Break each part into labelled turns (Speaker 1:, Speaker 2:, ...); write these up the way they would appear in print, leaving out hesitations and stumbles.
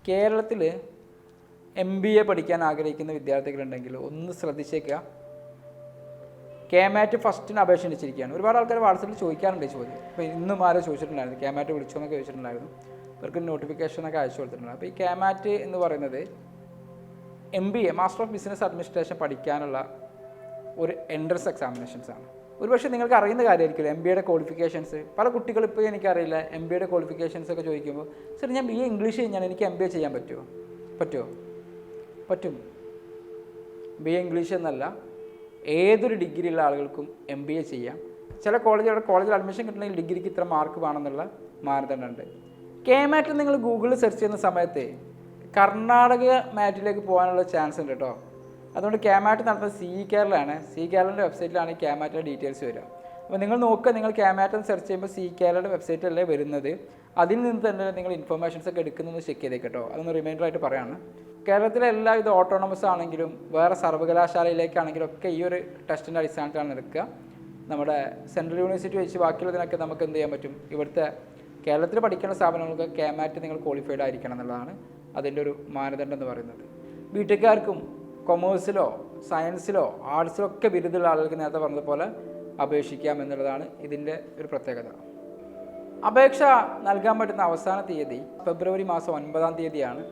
Speaker 1: കേരളത്തിൽ MBA പഠിക്കാൻ ആഗ്രഹിക്കുന്ന വിദ്യാർത്ഥികളുണ്ടെങ്കിൽ ഒന്ന് ശ്രദ്ധിച്ചേക്കുക. KMAT ഫസ്റ്റിന് അപേക്ഷ ക്ഷണിച്ചിരിക്കുകയാണ്. ഒരുപാട് ആൾക്കാർ വാട്സപ്പിൽ ചോദിക്കാറുണ്ട് ചോദ്യം. അപ്പോൾ ഇന്നും ആരോ ചോദിച്ചിട്ടുണ്ടായിരുന്നു, KMAT വിളിച്ചോ എന്നൊക്കെ ചോദിച്ചിട്ടുണ്ടായിരുന്നു. അവർക്ക് നോട്ടിഫിക്കേഷനൊക്കെ അയച്ചു കൊടുത്തിട്ടുണ്ട്. അപ്പോൾ ഈ KMAT എന്ന് പറയുന്നത് MBA master of business administration പഠിക്കാനുള്ള ഒരു എൻട്രൻസ് എക്സാമിനേഷൻസ് ആണ്. ഒരുപക്ഷെ നിങ്ങൾക്ക് അറിയുന്ന കാര്യമായിരിക്കില്ല MBAയുടെ ക്വാളിഫിക്കേഷൻസ്. പല കുട്ടികൾ ഇപ്പോൾ എനിക്കറിയില്ല MBAയുടെ ക്വാളിഫിക്കേഷൻസ് ഒക്കെ ചോദിക്കുമ്പോൾ സർ ഞാൻ BA ഇംഗ്ലീഷ് കഴിഞ്ഞാൽ എനിക്ക് MBA ചെയ്യാൻ പറ്റുമോ? പറ്റും. BA ഇംഗ്ലീഷ് എന്നല്ല, ഏതൊരു ഡിഗ്രി ഉള്ള ആളുകൾക്കും MBA ചെയ്യാം. ചില കോളേജിൽ അഡ്മിഷൻ കിട്ടണമെങ്കിൽ ഡിഗ്രിക്ക് ഇത്ര മാർക്ക് വേണമെന്നുള്ള മാനദണ്ഡമുണ്ട്. KMAT നിങ്ങൾ ഗൂഗിളിൽ സെർച്ച് ചെയ്യുന്ന സമയത്ത് കർണാടക മാറ്റിലേക്ക് പോകാനുള്ള ചാൻസ് ഉണ്ട് കേട്ടോ. അതുകൊണ്ട് KMAT നടത്തുന്നത് CE കേരളയാണ്. CE കേരളൻ്റെ വെബ്സൈറ്റിലാണ് ഈ KMATൻ്റെ ഡീറ്റെയിൽസ് വരിക. അപ്പോൾ നിങ്ങൾ നോക്കുക, നിങ്ങൾ KMAT എന്ന് സെർച്ച് ചെയ്യുമ്പോൾ CE കേരളയുടെ വെബ്സൈറ്റിലല്ലേ വരുന്നത്. അതിൽ നിന്ന് തന്നെ നിങ്ങൾ ഇൻഫർമേഷൻസ് ഒക്കെ എടുക്കുന്നതെന്ന് ചെക്ക് ചെയ്തേക്ക് കേട്ടോ. അതൊന്ന് റിമൈൻഡറായിട്ട് പറയാണ്. കേരളത്തിലെ എല്ലാ ഇത് ഓട്ടോണമസ് ആണെങ്കിലും വേറെ സർവകലാശാലയിലേക്കാണെങ്കിലും ഒക്കെ ഈ ഒരു ടെസ്റ്റിൻ്റെ അടിസ്ഥാനത്തിലാണ് എടുക്കുക. നമ്മുടെ സെൻട്രൽ യൂണിവേഴ്സിറ്റി വെച്ച് ബാക്കിയുള്ളതിനൊക്കെ നമുക്ക് എന്ത് ചെയ്യാൻ പറ്റും, ഇവിടുത്തെ കേരളത്തിൽ പഠിക്കുന്ന സ്ഥാപനങ്ങൾക്ക് KMAT നിങ്ങൾ ക്വാളിഫൈഡ് ആയിരിക്കണം എന്നുള്ളതാണ് അതിൻ്റെ ഒരു മാനദണ്ഡം എന്ന് പറയുന്നത്. ബിടെക്കാർക്കും കൊമേഴ്സിലോ സയൻസിലോ ആർട്സിലോ ഒക്കെ ബിരുദമുള്ള ആളുകൾക്ക് നേരത്തെ പറഞ്ഞതുപോലെ അപേക്ഷിക്കാം എന്നുള്ളതാണ് ഇതിൻ്റെ ഒരു പ്രത്യേകത. അപേക്ഷ നൽകാൻ പറ്റുന്ന അവസാന തീയതി ഫെബ്രുവരി മാസം 9-ാം തീയതിയാണ്.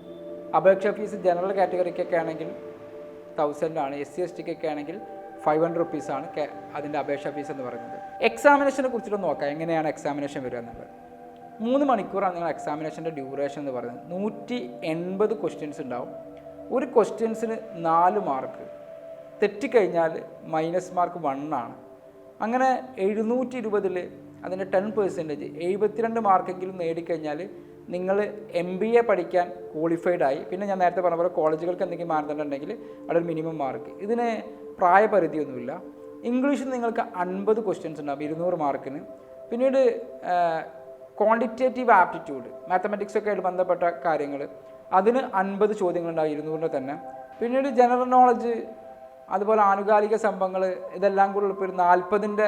Speaker 1: അപേക്ഷാ ഫീസ് ജനറൽ കാറ്റഗറിക്കൊക്കെ ആണെങ്കിൽ 1000 ആണ്, SC/STക്കൊക്കെ ആണെങ്കിൽ 500 റുപ്പീസാണ് അതിൻ്റെ അപേക്ഷാ ഫീസ് എന്ന് പറയുന്നത്. എക്സാമിനേഷനെ കുറിച്ചിട്ട് നോക്കാം, എങ്ങനെയാണ് എക്സാമിനേഷൻ വരിക എന്നുള്ളത്. 3 മണിക്കൂറാണ് നിങ്ങൾ എക്സാമിനേഷൻ്റെ ഡ്യൂറേഷൻ എന്ന് പറയുന്നത്. 180 ക്വസ്റ്റ്യൻസ് ഉണ്ടാവും. ഒരു ക്വസ്റ്റ്യൻസിന് 4 മാർക്ക്, തെറ്റിക്കഴിഞ്ഞാൽ മൈനസ് മാർക്ക് 1 ആണ്. അങ്ങനെ 720-ൽ അതിൻ്റെ 10% 72 മാർക്കെങ്കിലും നേടിക്കഴിഞ്ഞാൽ നിങ്ങൾ MBA പഠിക്കാൻ ക്വാളിഫൈഡ് ആയി. പിന്നെ ഞാൻ നേരത്തെ പറഞ്ഞ പോലെ കോളേജുകൾക്ക് എന്തെങ്കിലും മാനദണ്ഡം ഉണ്ടെങ്കിൽ അവിടെ മിനിമം മാർക്ക്. ഇതിന് പ്രായപരിധിയൊന്നുമില്ല. ഇംഗ്ലീഷിൽ നിങ്ങൾക്ക് 50 ക്വസ്റ്റ്യൻസ് ഉണ്ടാകും 200 മാർക്കിന്. പിന്നീട് ക്വാണ്ടിറ്റേറ്റീവ് ആപ്റ്റിറ്റ്യൂഡ്, മാത്തമാറ്റിക്സൊക്കെ ആയിട്ട് ബന്ധപ്പെട്ട കാര്യങ്ങൾ, അതിന് 50 ചോദ്യങ്ങളുണ്ടാകും 200 തന്നെ. പിന്നീട് ജനറൽ നോളജ്, അതുപോലെ ആനുകാലിക സംഭവങ്ങൾ, ഇതെല്ലാം കൂടെ ഇപ്പോൾ ഒരു 40-ൻ്റെ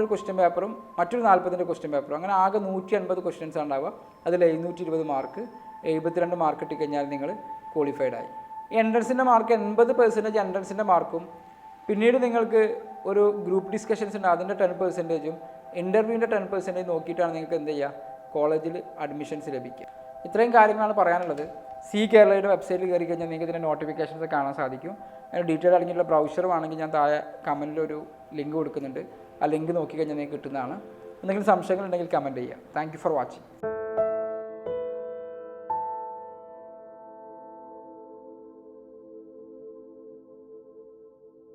Speaker 1: ഒരു ക്വസ്റ്റ്യൻ പേപ്പറും മറ്റൊരു 40-ൻ്റെ ക്വസ്റ്റ്യൻ പേപ്പറും, അങ്ങനെ ആകെ 180 ക്വസ്റ്റ്യൻസ് ഉണ്ടാവുക. അതിൽ 720 മാർക്ക്, 72 മാർക്ക് കിട്ടിക്കഴിഞ്ഞാൽ നിങ്ങൾ ക്വാളിഫൈഡ് ആയി. എൻട്രൻസിൻ്റെ മാർക്ക് 80% എൻട്രൻസിൻ്റെ മാർക്കും, പിന്നീട് നിങ്ങൾക്ക് ഒരു ഗ്രൂപ്പ് ഡിസ്കഷൻസ് ഉണ്ട് അതിൻ്റെ 10%, ഇൻ്റർവ്യൂവിൻ്റെ 10% നോക്കിയിട്ടാണ് നിങ്ങൾക്ക് എന്ത് ചെയ്യുക, കോളേജിൽ അഡ്മിഷൻസ് ലഭിക്കുക. ഇത്രയും കാര്യങ്ങളാണ് പറയാനുള്ളത്. CE കേരളയുടെ വെബ്സൈറ്റിൽ കയറി കഴിഞ്ഞാൽ നിങ്ങൾക്ക് ഇതിൻ്റെ നോട്ടിഫിക്കേഷൻസ് കാണാൻ സാധിക്കും. അതിന് ഡീറ്റെയിൽ അടങ്ങിയിട്ടുള്ള ബ്രൗഷർ വേണമെങ്കിൽ ഞാൻ താഴെ കമൻറ്റിലൊരു ലിങ്ക് കൊടുക്കുന്നുണ്ട്. ആ ലിങ്ക് നോക്കിക്കഴിഞ്ഞാൽ നിങ്ങൾക്ക് കിട്ടുന്നതാണ്. എന്തെങ്കിലും സംശയങ്ങളുണ്ടെങ്കിൽ കമൻറ്റ് ചെയ്യുക. Thank you for watching.